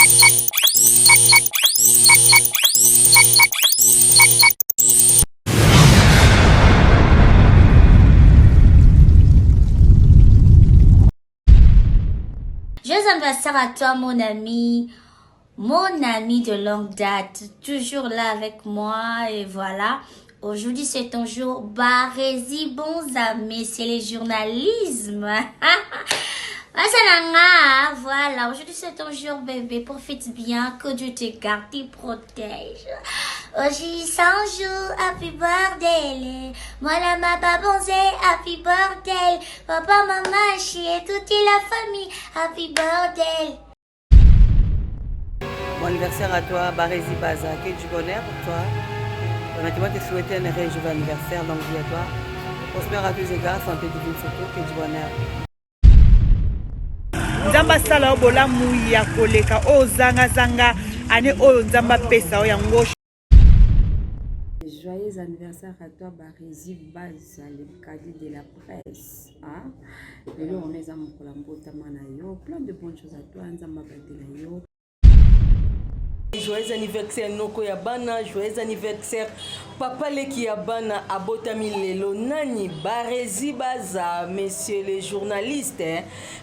Joyeux anniversaire à toi, mon ami de longue date, toujours là avec moi, et voilà. Aujourd'hui, c'est ton jour. Barési, bons amis, c'est le journalisme. Voilà, aujourd'hui c'est ton jour, bébé. Profite bien, que Dieu te garde, te protège. Aujourd'hui, c'est un jour, happy birthday. Moi, la ma babonzé, happy birthday. Papa, maman, et toute la famille, happy birthday. Bon anniversaire à toi, Barési Baza. Que du bonheur pour toi. Honnêtement, te souhaiter un heureux jour d'anniversaire, longue vie à toi. Prospère à tous les gars, santé divine surtout, que du bonheur. Nzamba sala obola muya koleka o zanga zanga ane oyo nzamba pesa o yango. Joyeux anniversaire à toi, Barési Baza, le cadet de la presse. Et là, on est à mon colambo tamanayo. Plein de bonnes choses à toi, nzamba batelayo. Joyeux anniversaire Noko Yabana, joyeux anniversaire Papa Leki Yabana, Abotami Lelo, Nani, Barési Baza, messieurs les journalistes,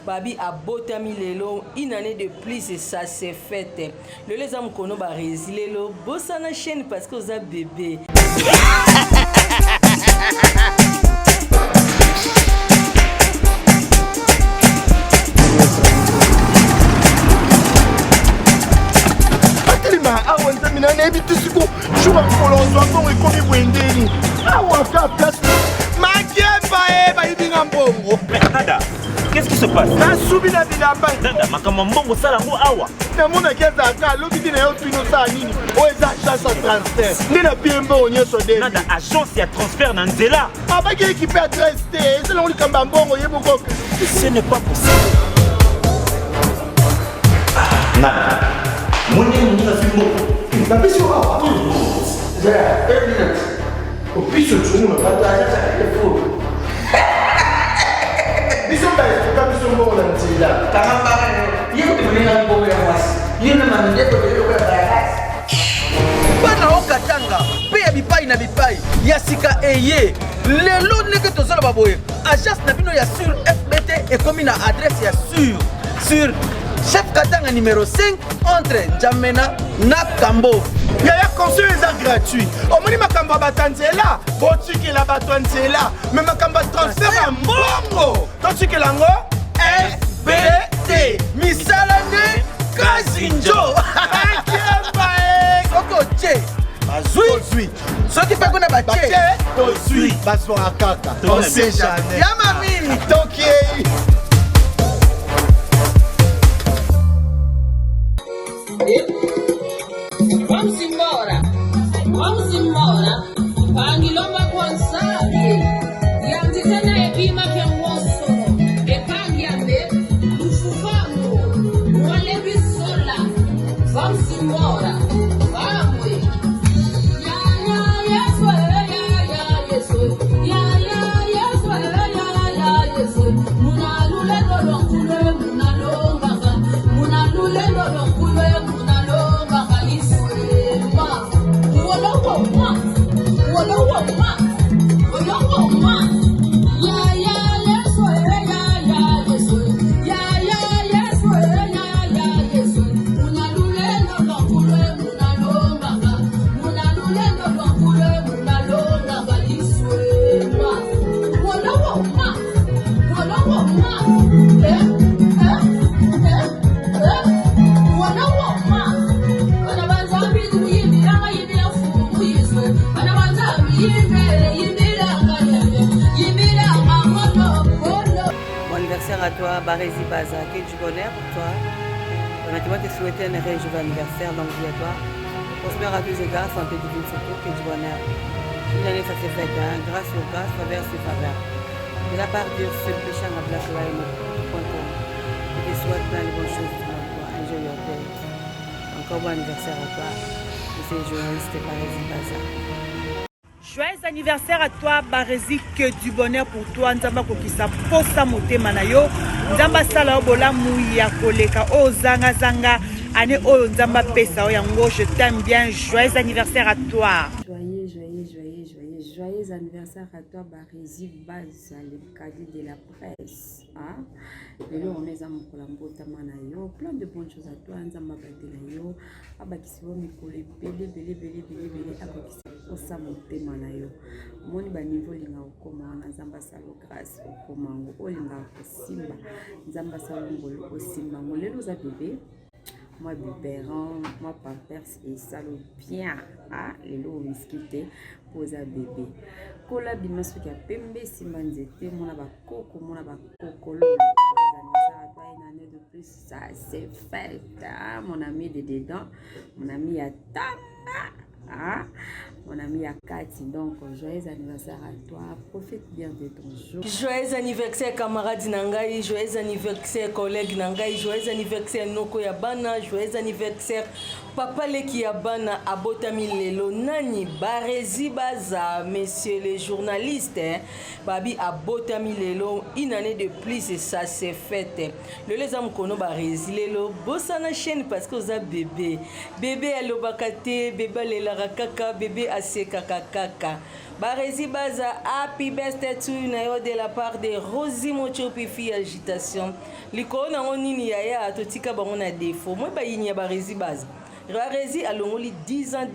Babi Abotami Lelo, une année de plus et ça c'est fait. Le les hommes kono Barési Lelo, bossa na chaîne parce que vous avez bébé. awa nzamina nayebi suko shuka kolonzwa mbongo ekomi bwendeni awa ka place makemba bayibinga mbongo. Nada, qu'est-ce qui se passe? nasubi na bilamba Nada, makambo mbongo salango awa namonaki ezalaka lobi na yo tino osala nini oyo eza agence ya transfert nde na pie mbongo nyonso de Nada, agence ya transfert na nzela abaki ekipe adresse te ezalango likambo ya mbongo yebukoke. Ce n'est pas possible. Nada, mwenye mwenye fimbo napesi awa opiso tumu biso baesuka biso mbongo na nzela bana okatanga mpe ya bipai na bipai ya sika eye lelo ndenge tozoloba boye agence na bino ya sur fbt ekomi na adresse ya sur chef katanga numéro 5 entre Njamena na Kambo. yaya conseil eza gratuit omoni makambo ya bato ya nzela botikela bato ya nzela me makambo ya transfert ya mbongo totikela yango fbt misala nde kazinjo akemba soko tie bazwi soki mpe kuna batie tozwi bazwaka kaka on sait jamais ya mamini tokei. Vamos embora. Pangilomba kwanzali. Yanditena ebima ke woso. Epangiambe. Ufufamo. Wale bisola. Vamos embora. Vamos. Ya yeso yeso. Ya yeso. Munalule lolonkule munalomba. Munalule lolonkule munalomba kaliswema. À toi, Barési Baza, que du bonheur pour toi. Honnêtement, te souhaiter un heureux jour d'anniversaire, longue vie à toi. Prospère à tous les gars, santé divine surtout, que du bonheur. Une année, ça s'est fait, grâce aux grâces, faveur sur faveur. De la part de ce péché à blackline.com. Je te souhaite plein de bonnes choses pour toi. Enjoy your day. Encore bon anniversaire à toi. C'est le journaliste Barési Baza. Joyeux anniversaire à toi, Barési, que du bonheur pour toi. Nzamba kokisa posa motema na yo. Nzamba sala obola muya koleka o zanga zanga année oyo nzamba pesa o yango je t'aime bien. Joyeux anniversaire à toi. Joyeux anniversaire à toi, Barési Baza, le cadet de la presse. Hein? Et là, on est à mon colambo, tamanayo, plein de bonnes choses à toi, nzamba badelayo, abakisibo mikole, belé, abakisibo osa motema na yo. Moni ba niveau linga okoma na nzamba salo grâce okoma ngo olinga kosimba, nzamba salo ngolo osimba ngolelo za bébé. Moi biberon, moi pampers et salo bien, ah, les lots biscuités pour un bébé. Kola bimasu qui a pembe simbanzete, mon abakoko, mon abakokolo. Une année de plus, ça c'est fait, hein? Mon ami de dedans, mon ami Atanga. Ah, mon ami Akati, donc joyeux anniversaire à toi, profite bien de ton jour. Joyeux anniversaire camarade Nangai, joyeux anniversaire collègue Nangai, joyeux anniversaire Noko Yabana, joyeux anniversaire Papa Leki Yabana, Abotami Lelo, Nani, Barési Baza, messieurs les journalistes, hein? Babi Abotami Lelo, une année de plus et ça c'est fait. Le les hommes kono Barési Lelo, bossana chaîne parce que vous avez bébé. Bébé Alobakate, bébé Lela Kaka, bébé Aseka Kaka. Barési Baza, happy birthday to you de la part de Rosie Mochopi fille agitation. Liko na onini yaya totika bango na défaut. Moi ba yinya Barési Baza. Barési alongoli 10 ans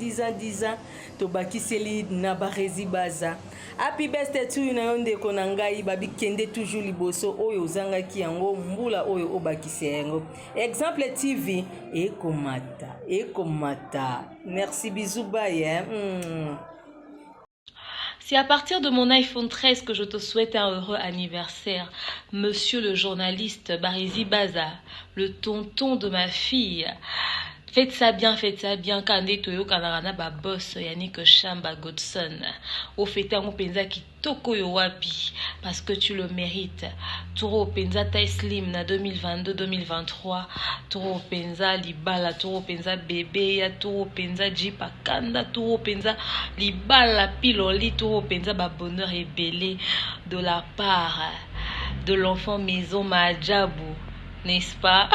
to bakiseli na Barési Baza. Happy birthday to you de konangai babi kende toujours liboso oyo zanga ki yango mbula oyo obakise yango. Exemple TV et komata. Merci bisous bye. C'est à partir de mon iPhone 13 que je te souhaite un heureux anniversaire, monsieur le journaliste Barési Baza, le tonton de ma fille. Faites ça bien, Kande Toyo Kanarana ba boss Yannick Chamba Godson. Au fait un penza qui toko yo wapi parce que tu le mérites. Turo penza taille slim na 2022-2023. Turo penza libala, turo penza bébé, ya turo penza jipa kanda, turo penza libala piloli, turo penza ba bonheur et belé de la part de l'enfant maison Majabou, n'est-ce pas?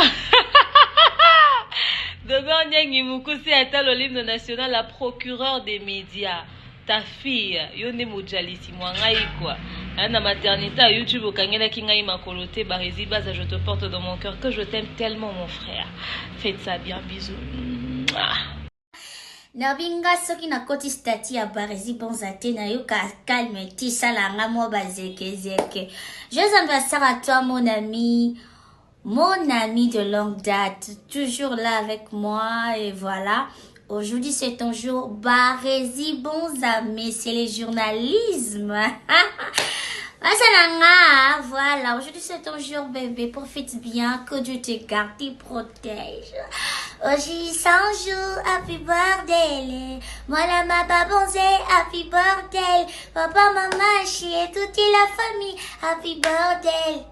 Devant Nyangi Mukusi atteint l'hymne national, la procureure des médias. Ta fille, Yone Moudjalisi, moi, quoi. Na maternité à YouTube, au Kangela Kingaï Makolote, Barési Baza, je te porte dans mon cœur que je t'aime tellement, mon frère. Faites ça bien, bisous. Nabinga soki na koti stati ya Barési Bonzate na yo ka calme ti salanga mo bazeke zeke. Joyeux anniversaire à toi mon ami de longue date, toujours là avec moi et voilà. Aujourd'hui c'est ton jour Barési Bonzame, c'est le journalisme. Voilà, aujourd'hui c'est ton jour bébé, profite bien, que Dieu te garde, te protège. Aujourd'hui c'est un jour, happy birthday. Moi la ma babonze, happy birthday. Papa, maman, chie, toute la famille, happy birthday.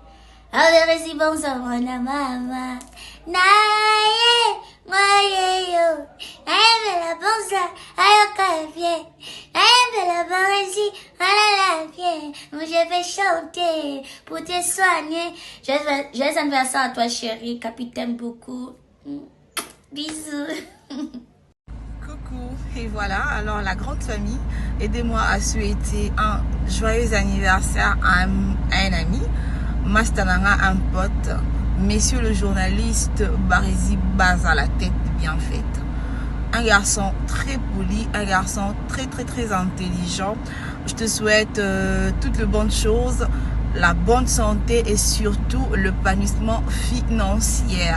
Barési Bonzame, mon maman. Naye, moye yo. Naye la bonza, ayoka bien. Naye la Barési, la bien. Je vais chanter pour te soigner. Joyeux anniversaire à toi chérie, capitaine beaucoup. Bisous. Coucou, et voilà, alors la grande famille, aidez-moi à souhaiter un joyeux anniversaire à un ami, Mastananga, un pote, monsieur le journaliste Barési Baza, la tête bien faite. Un garçon très poli, un garçon très intelligent. Je te souhaite toutes les bonnes choses, la bonne santé et surtout l'épanouissement financier.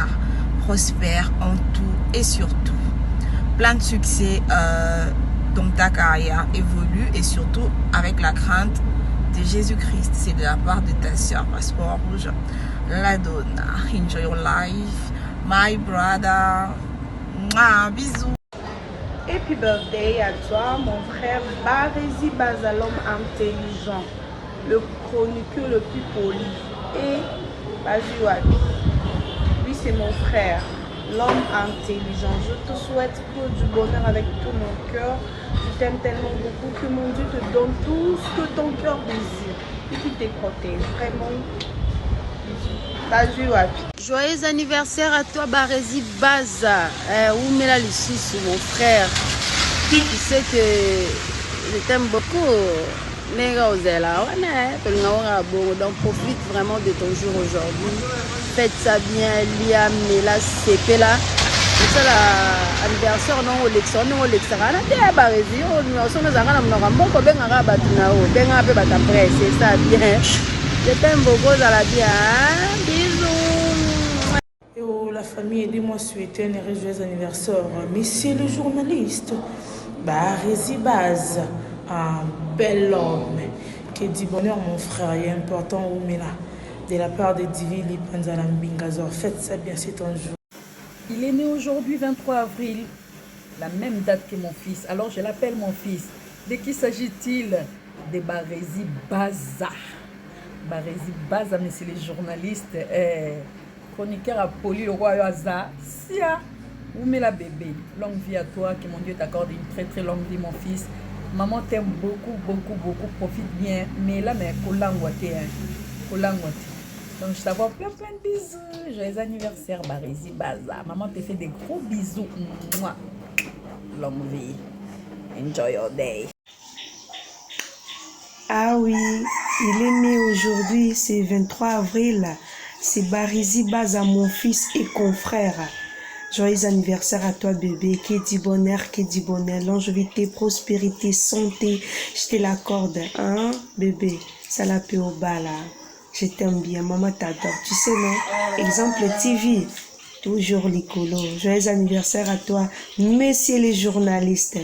Prospère en tout et surtout. Plein de succès dans ta carrière évolue et surtout avec la crainte de Jésus-Christ. C'est de la part de ta soeur Passeport Rouge, la Donna. Enjoy your life, my brother. Mouah, bisous. Happy birthday à toi, mon frère Barési Baza, l'homme intelligent, le chroniqueur le plus poli. Et Bajuabi, lui c'est mon frère, l'homme intelligent. Je te souhaite que du bonheur avec tout mon cœur. Je t'aime tellement beaucoup que mon Dieu te donne tout ce que ton cœur désire et qu'il te protège. Vraiment, bisous. bazwi wapi? Joyeux anniversaire à toi Barezi Baza. Oumela Lissousou, mon frère. Tu sais que je t'aime beaucoup. Donc profite vraiment de ton jour aujourd'hui. Faites ça bien, Liam, Mela, CP là. C'est ça l'anniversaire, non, l'élection, non, l'élection. On a des Barezi, on a c'est ça bien. Je t'aime beaucoup, ça la bien. Bisous. Oh, la famille, aidez-moi à souhaiter un joyeux anniversaire. Monsieur le journaliste, Barezi Baza, un bel homme qui dit bonheur, mon frère, il est important, Oumela, de la part de Divi Lipanzala Mbingazor. Faites ça bien, c'est ton jour. Il est né aujourd'hui, 23 avril, la même date que mon fils. Alors je l'appelle mon fils. De qui s'agit-il? De Barezi Baza. Barezi Baza, mais c'est les journalistes, chroniqueur à Poli, le roi Yoaza. Sia, Oumela bébé, longue vie à toi, que mon Dieu t'accorde une très très longue vie, mon fils. Maman t'aime beaucoup, beaucoup, beaucoup, profite bien. Mais là, mais kolangwate, kolangwate. Donc je t'envoie plein de bisous. Joyeux anniversaire, Barezi Baza. Maman te fait des gros bisous. Mouah. Longue vie. Enjoy your day. Ah oui, il est né aujourd'hui, c'est 23 avril. C'est Barezi Baza, mon fils et confrère. Joyeux anniversaire à toi bébé, qui dit bonheur, longévité, prospérité, santé, je te l'accorde, hein bébé, ça la paix au bas là, je t'aime bien, maman t'adore, tu sais non, exemple TV, toujours l'écolo, joyeux anniversaire à toi, messieurs les journalistes.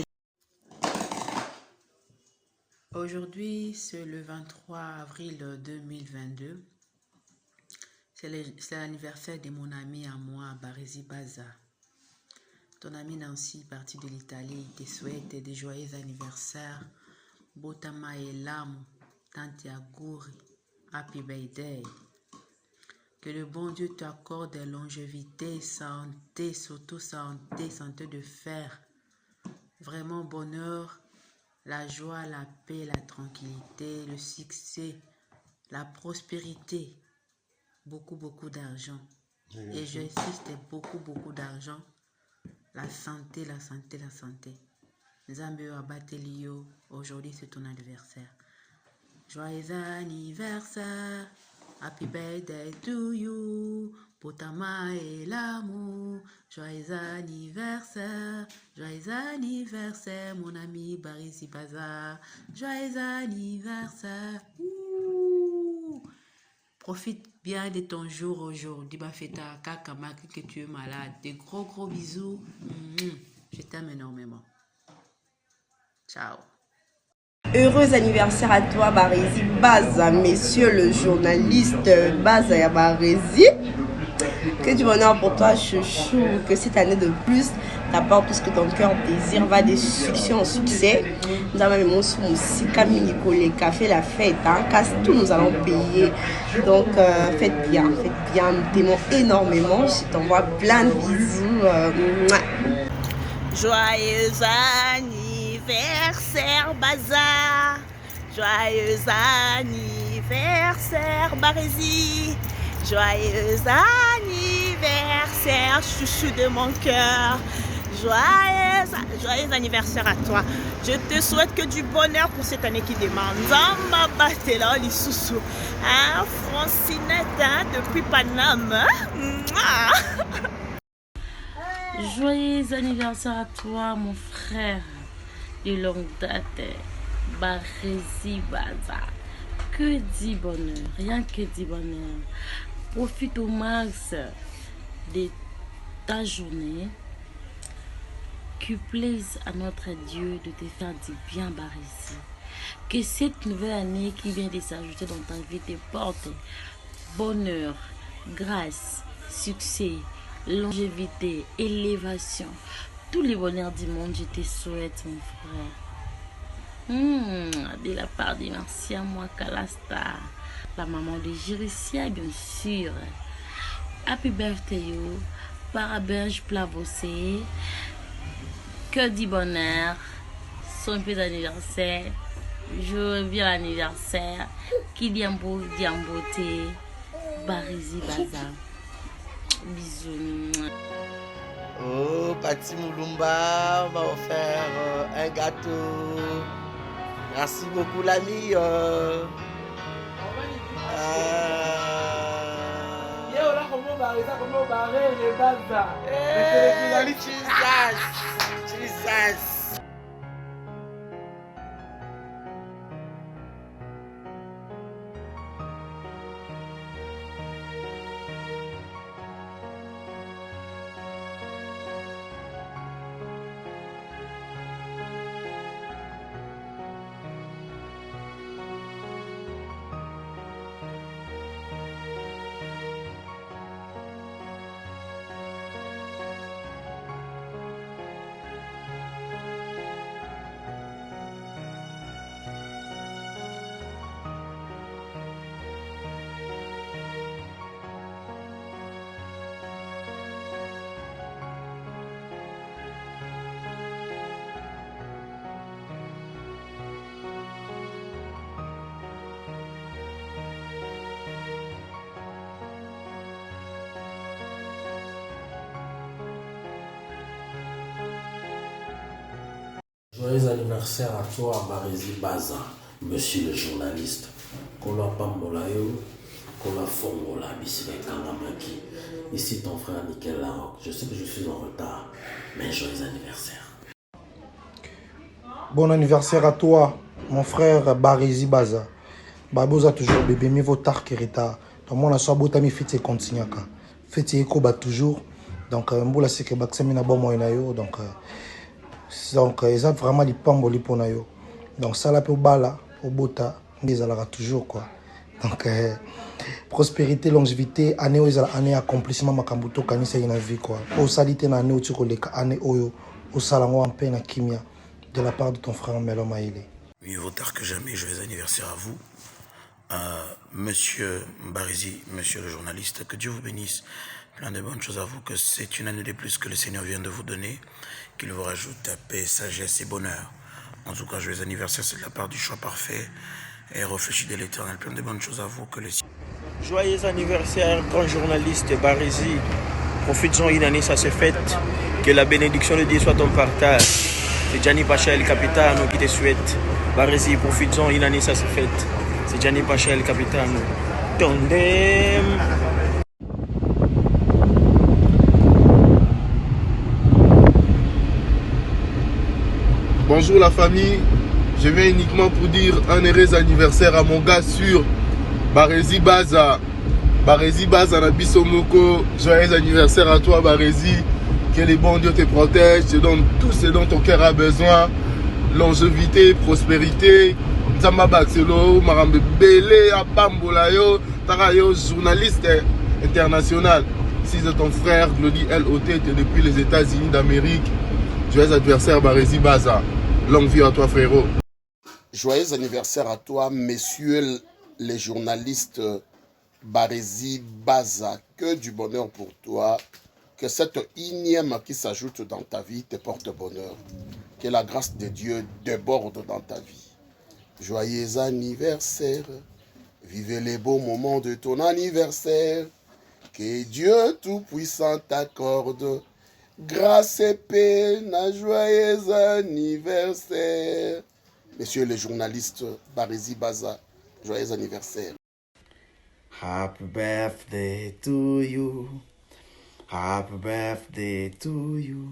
Aujourd'hui, c'est le 23 avril 2022. C'est l'anniversaire de mon ami à moi, Barezi Baza. Ton ami Nancy, parti de l'Italie, te souhaite des joyeux anniversaires. Botama et Lamo, Tanti Agouri, Happy Birthday. Que le bon Dieu t'accorde de longévité, santé, surtout santé de fer. Vraiment bonheur, la joie, la paix, la tranquillité, le succès, la prospérité. Beaucoup d'argent. Et j'insiste, beaucoup d'argent. La santé. Nzambe Abatelio, aujourd'hui c'est ton anniversaire. Joyeux anniversaire, happy birthday to you, Potama et l'amour. Joyeux anniversaire, mon ami Barezi Baza. Joyeux anniversaire. Profite bien de ton jour aujourd'hui. Bafeta Kakama, que tu es malade. Des gros bisous. Je t'aime énormément. Ciao. Heureux anniversaire à toi, Barezi Baza, monsieur le journaliste Baza Barezi. Que du bonheur pour toi, chouchou. Que cette année de plus t'apporte tout ce que ton cœur désire. Va de succès en succès. Nous avons aussi Camille fait la fête. Hein, casse tout, nous allons payer. Donc, faites bien. Nous t'aimons énormément. Je t'envoie plein de bisous. Joyeux anniversaire, Baza. Joyeux anniversaire, Barezi. Joyeux anniversaire, chouchou de mon cœur. Joyeux anniversaire à toi. Je te souhaite que du bonheur pour cette année qui démarre. Nzamba Batela Lissousou. Hein, Francinette, hein, depuis Paname. Joyeux anniversaire à toi, mon frère de longue date, Barezi Baza. Que dit bonheur, rien que dit bonheur. Profite au max de ta journée. Que plaise à notre Dieu de te faire du bien, Barezi. Que cette nouvelle année qui vient de s'ajouter dans ta vie te porte bonheur, grâce, succès, longévité, élévation. Tous les bonheurs du monde, je te souhaite, mon frère. De la part de merci à moi, Kalasta, la maman de Jéricia, bien sûr. Happy birthday, you. Parabéns plavossé. Que dit bonheur. Son petit anniversaire. Je bien l'anniversaire. Qui dit en beauté. Barési Baza. Bisous. Oh, Pati Moulumba m'a offert un gâteau. Merci beaucoup l'ami. Jesus. Joyeux anniversaire à toi, Barési Baza, monsieur le journaliste. Kola Pambolayo, Kola Fongola, Bissime Kangamaki. Ici ton frère Nickel Larocque. Je sais que je suis en retard, mais joyeux anniversaire. Bon anniversaire à toi, mon frère Barési Baza. Baboza toujours bébé, mais votre tard qui retard. Donc moi, la soirée, botami fête continue. Fête éco bat toujours. Donc mboula c'est que baksamina bon moyen yo. Donc ils ont vraiment les pamboli pour nayo. Donc ça là pour bala, au bota, ils allaient toujours quoi. Donc prospérité, longévité, année année accomplissement makambuto kanisa ina vie quoi. Au salité na année au tiko leka année oyo au salango en peine à kimia de la part de ton frère Melo Maïlé. Mieux vaut tard que jamais, joyeux anniversaire à vous. Monsieur Barési, monsieur le journaliste, que Dieu vous bénisse. Plein de bonnes choses à vous, que c'est une année de plus que le Seigneur vient de vous donner, qu'il vous rajoute paix, sagesse et bonheur. En tout cas, joyeux anniversaire, c'est de la part du choix parfait et réfléchi de l'éternel. Plein de bonnes choses à vous, que le Joyeux anniversaire, grand journaliste Barési. Profites-en une année, ça se fête. Que la bénédiction de Dieu soit ton partage. C'est Gianni Pacha El Capitano qui te souhaite. Barési, profites-en une année, ça se fête. C'est Gianni Pacha El Capitano. Tondem. Bonjour la famille, je viens uniquement pour dire un heureux anniversaire à mon gars sûr, Barési Baza. Barési Baza Nabiso Moko, joyeux anniversaire à toi Barési. Que le bon Dieu te protège, te donne tout ce dont ton cœur a besoin. Longévité, prospérité. Nzamba Baxelo, Marambe Bele, Apambolayo, Tarayo, journaliste international. Si c'est ton frère, Glody LOT, depuis les États-Unis d'Amérique. Joyeux anniversaire Barési Baza. Longue vie à toi frérot. Joyeux anniversaire à toi, messieurs les journalistes Barési Baza. Que du bonheur pour toi. Que cette énième qui s'ajoute dans ta vie te porte bonheur. Que la grâce de Dieu déborde dans ta vie. Joyeux anniversaire. Vivez les beaux moments de ton anniversaire. Que Dieu Tout-Puissant t'accorde grâce et paix, un joyeux anniversaire. Messieurs les journalistes, Barési Baza, joyeux anniversaire. Happy birthday to you. Happy birthday to you.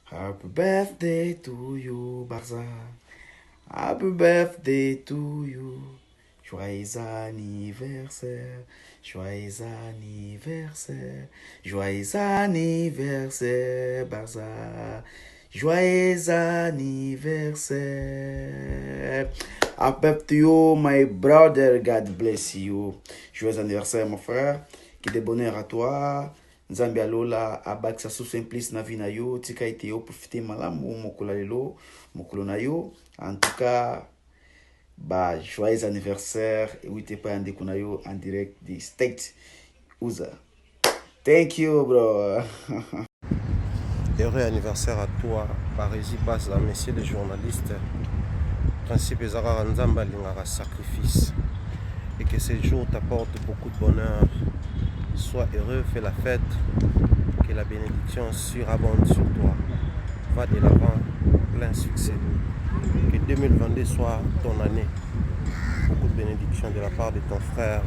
Happy birthday to you, Baza. Happy birthday to you. Joyeux anniversaire. Joyeux anniversaire, joyeux anniversaire, Baza. Joyeux anniversaire. Happy birthday to you, my brother. God bless you. Joyeux anniversaire, mon frère. Que de bonheur à toi. Nzambi alola abakisa sous simplice na vie na yo. Tika ite yo profiter malamu mokolo lelo, mokolo na yo. En tout cas, bah, joyeux anniversaire et oui t'es pas en direct des States. Uza. Thank you, bro. Heureux anniversaire à toi, Barési Baza, messieurs les journalistes. Principe Zara Nzamba Lingara sacrifice. et que ces jours t'apportent beaucoup de bonheur. Sois heureux, fais la fête, que la bénédiction surabonde sur toi. Va de l'avant, plein succès. Que 2022 soit ton année. Beaucoup de bénédictions de la part de ton frère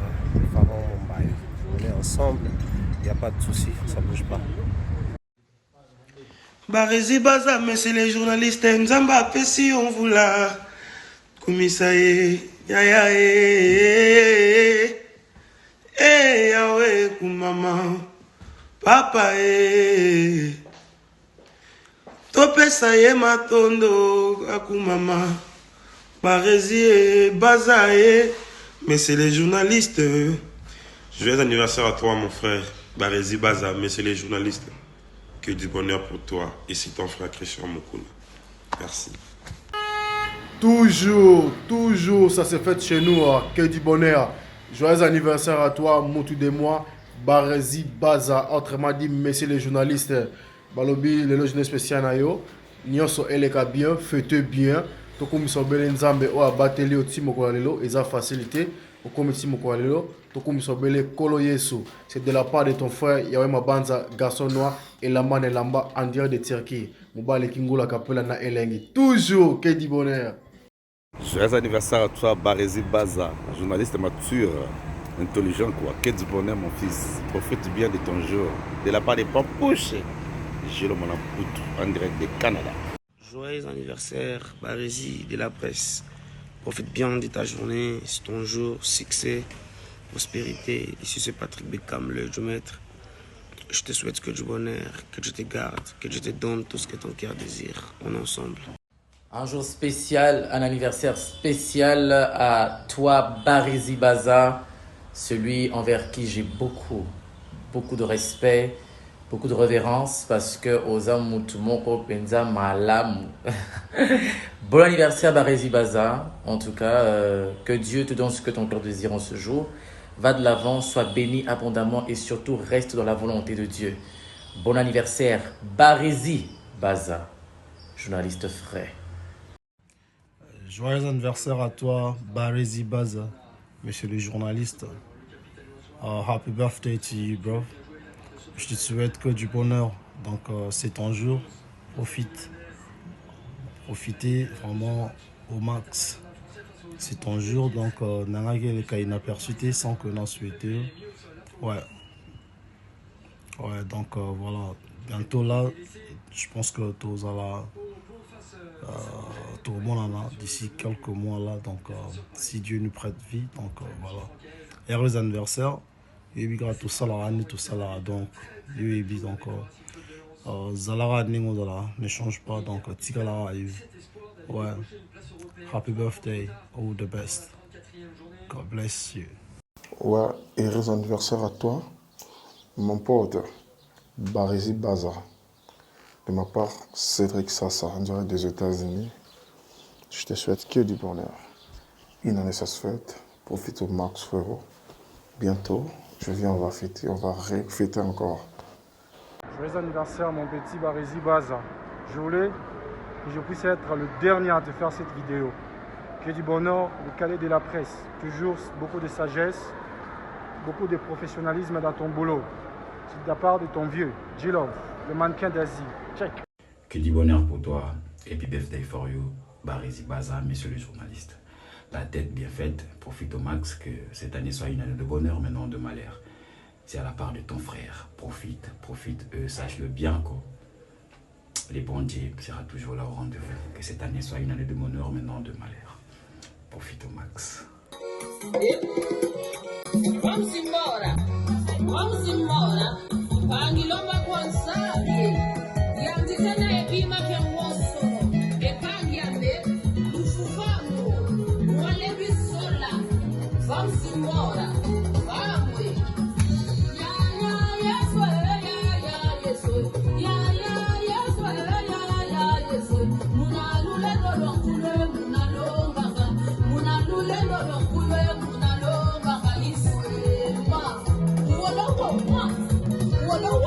Pharaon Mumbai. On est ensemble, il n'y a pas de souci, ça ne bouge pas. Barési Baza, mais c'est les journalistes. Nzamba Pessi, on vous l'a. Kumisaye, ya ya yawe kumama, papa topesa ye matondo akumama, Barési Baza, mais c'est les journalistes. Joyeux anniversaire à toi, mon frère Barési Baza, mais c'est les journalistes. Que du bonheur pour toi et c'est ton frère Christian Moukouna. Merci. Toujours, ça se fait chez nous. Que du bonheur. Joyeux anniversaire à toi, Moutou de moi, Barési Baza, autrement dit, messieurs les journalistes. Balobi, le logement spécial nayo. Nyoso eleka bien, fêtez bien. Toko misobele nzambe o abateli o timo ko lelo, eza facilité. O komiti mo ko lelo. C'est de la part de ton frère Yahweh Mabanza, garçon noir et Laman et Lamba en direct de Turquie. Moubale Kingola Kapela na Elengi. Toujours, que du bonheur. Joyeux anniversaire à toi, Barési Baza, journaliste mature, intelligent quoi. Que du bonheur, mon fils. Profite bien de ton jour. De la part de Pampouche, Gilles Monapoutre, en direct de Canada. Joyeux anniversaire, Barési de la presse. Profite bien de ta journée, c'est ton jour, succès. Prospérité, ici c'est Patrick Beckham, le géomètre. Je te souhaite que du bonheur, que Dieu te garde, que Dieu te donne tout ce que ton cœur désire. On est ensemble. Un jour spécial, un anniversaire spécial à toi, Barési Baza, celui envers qui j'ai beaucoup de respect, beaucoup de révérence, parce que Osam Moutumoko Penza Malam. Bon anniversaire, Barési Baza. En tout cas, que Dieu te donne ce que ton cœur désire en ce jour. Va de l'avant, sois béni abondamment et surtout reste dans la volonté de Dieu. Bon anniversaire, Barési Baza, journaliste frais. Joyeux anniversaire à toi, Barési Baza, monsieur le journaliste. Happy birthday to you, bro. Je te souhaite que du bonheur. Donc, c'est ton jour. Profitez vraiment au max. C'est ton jour, donc Nangage le cas inaperçu sans que l'on souhaite. Ouais, donc voilà. Bientôt là, je pense que tout le monde là, d'ici quelques mois là. Donc, si Dieu nous prête vie, donc voilà. Heureux anniversaire. Et puis, tout ça là, donc, Zalara ne change pas, donc Tigala ouais. Happy birthday, all the best. God bless you. Ouais, heureux anniversaire à toi, mon pote Barési Baza. De ma part, Cédric Sassa, en direct des États-Unis. Je te souhaite que du bonheur. Une année ça se fête. Profite au max, frérot. Bientôt, je viens, on va fêter, on va fêter encore. Joyeux anniversaire, mon petit Barési Baza. Je voulais que je puisse être le dernier à te faire cette vidéo. Que du bonheur, le calais de la presse. Toujours beaucoup de sagesse, beaucoup de professionnalisme dans ton boulot. C'est de la part de ton vieux, G-Love, le mannequin d'Asie. Check. Que du bonheur pour toi. Happy birthday for you, Barési Baza, monsieur le journaliste. La tête bien faite, profite au max, que cette année soit une année de bonheur, mais non de malheur. C'est à la part de ton frère. Profite, sache-le bien quoi. Les bons dieux sera toujours là au rendez-vous. Que cette année soit une année de bonheur, mais non de malheur. Profite au max.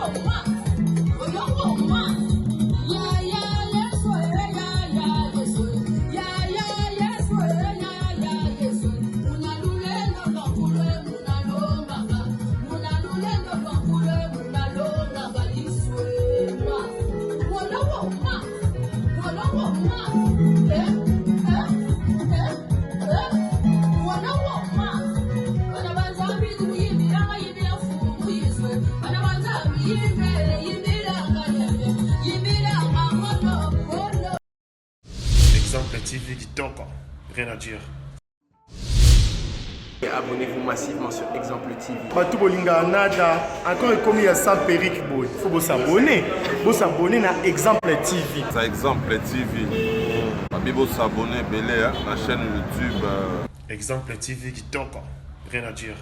Whoa. TV Kitoko, rien à dire. Et abonnez-vous massivement sur Exemple TV. Batou Bolinga Nada, encore comme il y a ça Péric Boy. Il faut s'abonner. Vous s'abonner à Exemple TV. C'est Exemple TV. Vous s'abonner à la chaîne YouTube. Exemple TV Kitoko, rien à dire.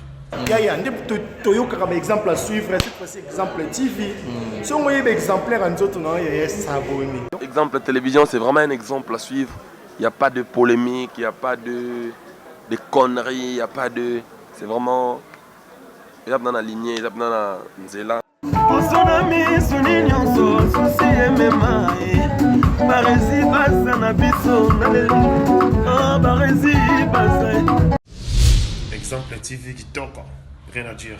Il y a un exemple à suivre, cette fois-ci Exemple TV. Si on voit exemplaire en autres, il y a s'abonner. Exemple télévision, c'est vraiment un exemple à suivre. Il n'y a pas de polémique, il n'y a pas de conneries, il n'y a pas de... C'est vraiment... Il y a dans la lignée, il y a dans la nzela. Exemple TV Kitoko, rien à dire.